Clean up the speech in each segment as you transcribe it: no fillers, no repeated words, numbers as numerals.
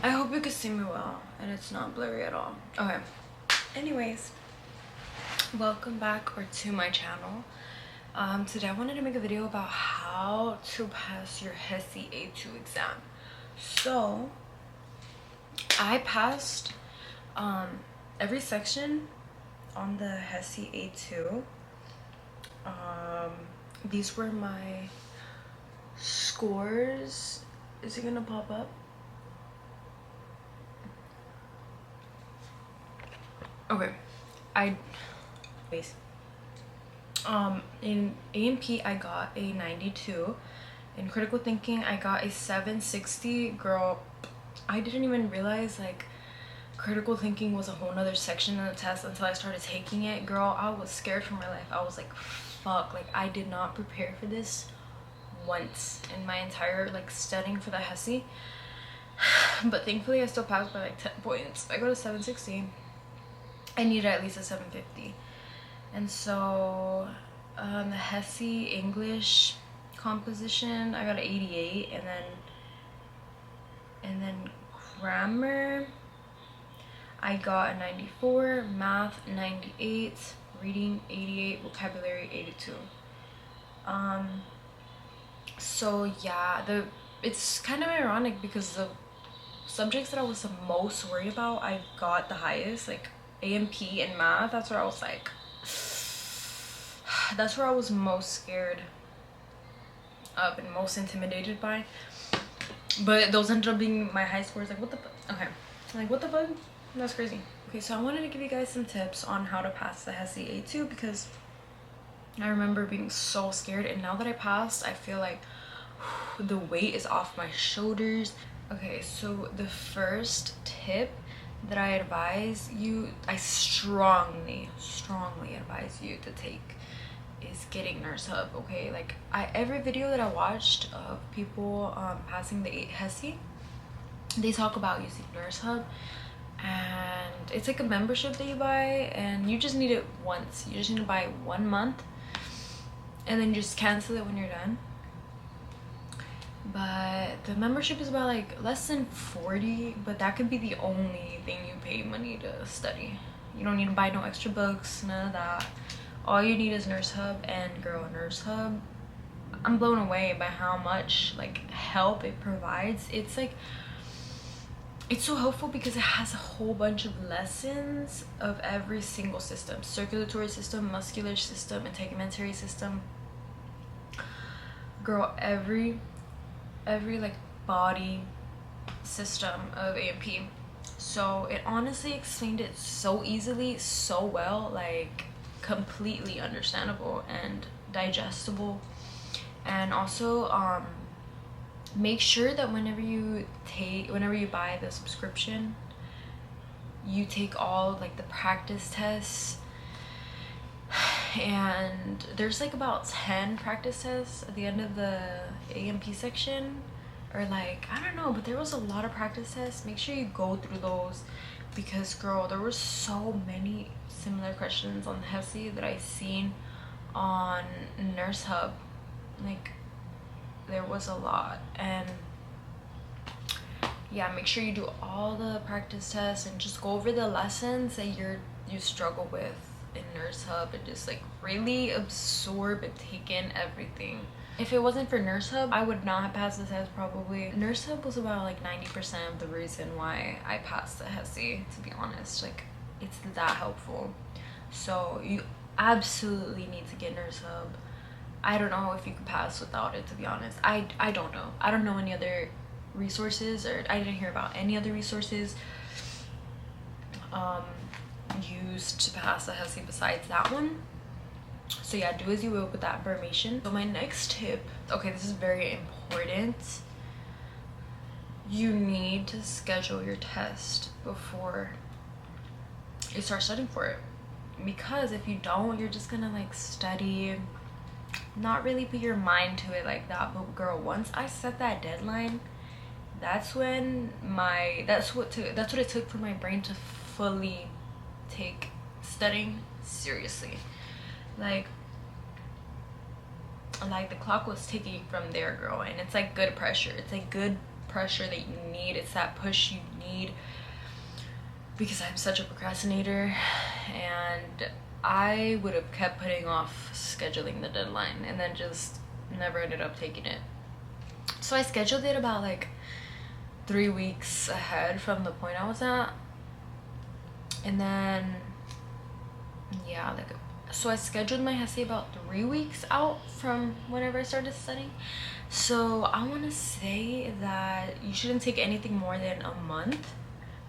I hope you can see me well and it's not blurry at all. Okay. Anyways, welcome back to my channel. Today I wanted to make a video about how to pass your HESI A2 exam. So I passed every section on the HESI A2. These were my scores. Is it gonna pop up? Okay. In A&P I got a 92. In critical thinking I got a 760. Girl, I didn't even realize like critical thinking was a whole nother section in the test until I started taking it. Girl, I was scared for my life. I was like, fuck, like I did not prepare for this once in my entire like studying for the HESI. But thankfully I still passed by like 10 points. I got a 760. I needed at least a 750. And so the HESI English composition I got an 88, and then grammar I got a 94, math 98, reading 88, vocabulary 82. So yeah, it's kind of ironic because the subjects that I was the most worried about I got the highest, like A&P and math. That's where I was like, that's where I was most scared of and most intimidated by. But those ended up being my high scores. Like what the okay, like what the fuck, that's crazy. Okay, so I wanted to give you guys some tips on how to pass the HESI A2 because I remember being so scared, and now that I passed I feel like the weight is off my shoulders. Okay, so the first tip that I strongly advise you to take is getting Nurse Hub. Okay, like every video that I watched of people passing the HESI, they talk about using Nurse Hub, and it's like a membership that you buy, and you just need it once. You just need to buy it 1 month and then just cancel it when you're done. But the membership is about like less than 40, but that could be the only thing you pay money to study. You don't need to buy no extra books, none of that. All you need is Nurse Hub, and girl, Nurse Hub, I'm blown away by how much like help it provides. It's like, it's so helpful because it has a whole bunch of lessons of every single system: circulatory system, muscular system, integumentary system. Girl, every like body system of A&P. So it honestly explained it so easily, so well, like completely understandable and digestible. And also make sure that whenever you buy the subscription, you take all like the practice tests. And there's like about 10 practice tests at the end of the A&P section, or like I don't know, but there was a lot of practice tests. Make sure you go through those because girl, there were so many similar questions on the HESI that I seen on Nurse Hub. Like there was a lot. And yeah, make sure you do all the practice tests and just go over the lessons that you struggle with in Nurse Hub, and just like really absorb and take in everything. If it wasn't for Nurse Hub, I would not have passed the test probably. Nurse Hub was about like 90% of the reason why I passed the HESI, to be honest. Like it's that helpful. So you absolutely need to get Nurse Hub. I don't know if you could pass without it, to be honest. I don't know. I don't know any other resources, or I didn't hear about any other resources used to pass the HESI besides that one. So yeah, do as you will with that information. So my next tip, okay, this is very important. You need to schedule your test before you start studying for it, because if you don't, you're just gonna like study, not really put your mind to it like that. But girl, once I set that deadline, that's what it took for my brain to fully take studying seriously. Like the clock was ticking from there, girl. And it's like good pressure. It's like good pressure that you need. It's that push you need, because I'm such a procrastinator, and I would have kept putting off scheduling the deadline and then just never ended up taking it. So I scheduled it about like 3 weeks ahead from the point I was at. And then, yeah, like, so I scheduled my HESI about 3 weeks out from whenever I started studying. So I want to say that you shouldn't take anything more than a month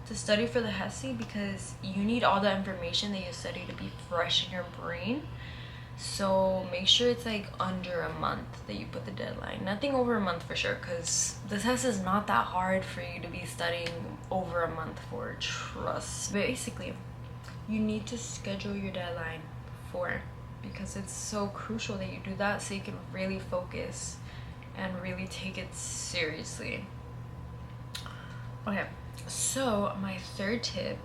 to study for the HESI, because you need all the information that you study to be fresh in your brain. So make sure it's like under a month that you put the deadline. Nothing over a month for sure, because the test is not that hard for you to be studying over a month for, trust. Basically, you need to schedule your deadline before, because it's so crucial that you do that so you can really focus and really take it seriously. Okay, so my third tip,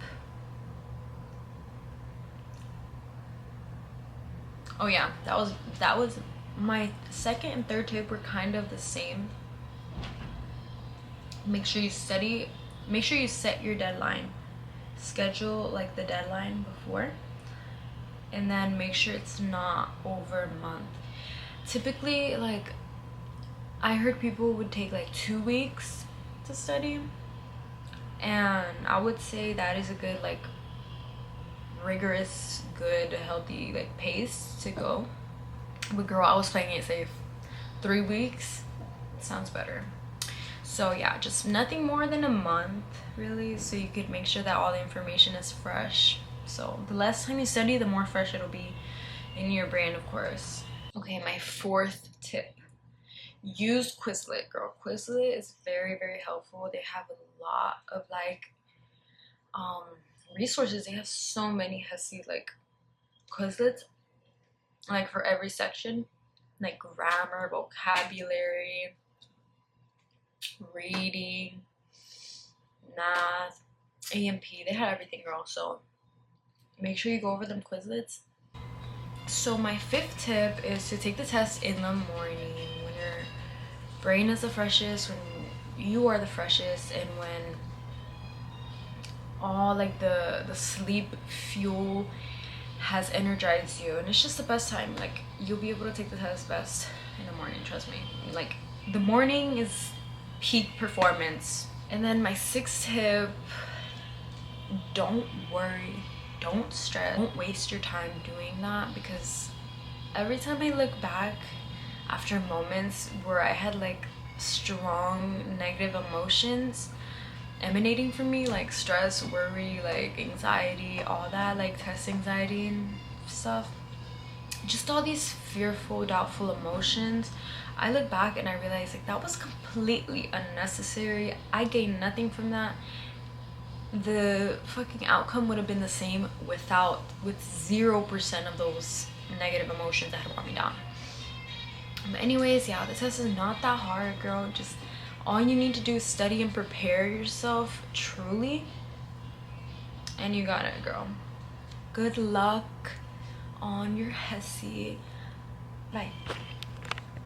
oh yeah, that was my second and third tip were kind of the same. Make sure you study, make sure you set your deadline, schedule like the deadline before, and then make sure it's not over a month. Typically, like, I heard people would take like 2 weeks to study, and I would say that is a good, like, rigorous, good, healthy, like, pace to go. But girl, I was playing it safe. 3 weeks sounds better. So yeah, just nothing more than a month really, so you could make sure that all the information is fresh. So the less time you study, the more fresh it'll be in your brain, of course. Okay, my fourth tip, use Quizlet, girl. Quizlet is very, very helpful. They have a lot of like resources. They have so many HESI like Quizlets, like for every section, like grammar, vocabulary, reading, math, AMP. They have everything, girl. So make sure you go over them Quizlets. So my fifth tip is to take the test in the morning when your brain is the freshest, when you are the freshest, and when all like the sleep fuel has energized you, and it's just the best time. Like, you'll be able to take the test best in the morning, trust me. Like, the morning is peak performance. And then my sixth tip, don't worry, don't stress, don't waste your time doing that, because every time I look back after moments where I had like strong negative emotions emanating from me, like stress, worry, like anxiety, all that, like test anxiety and stuff, just all these fearful, doubtful emotions, I look back and I realize like that was completely unnecessary. I gained nothing from that. The fucking outcome would have been the same with 0% of those negative emotions that had brought me down. But anyways, yeah, the test is not that hard, girl. Just all you need to do is study and prepare yourself truly, and you got it, girl. Good luck on your HESI. Bye.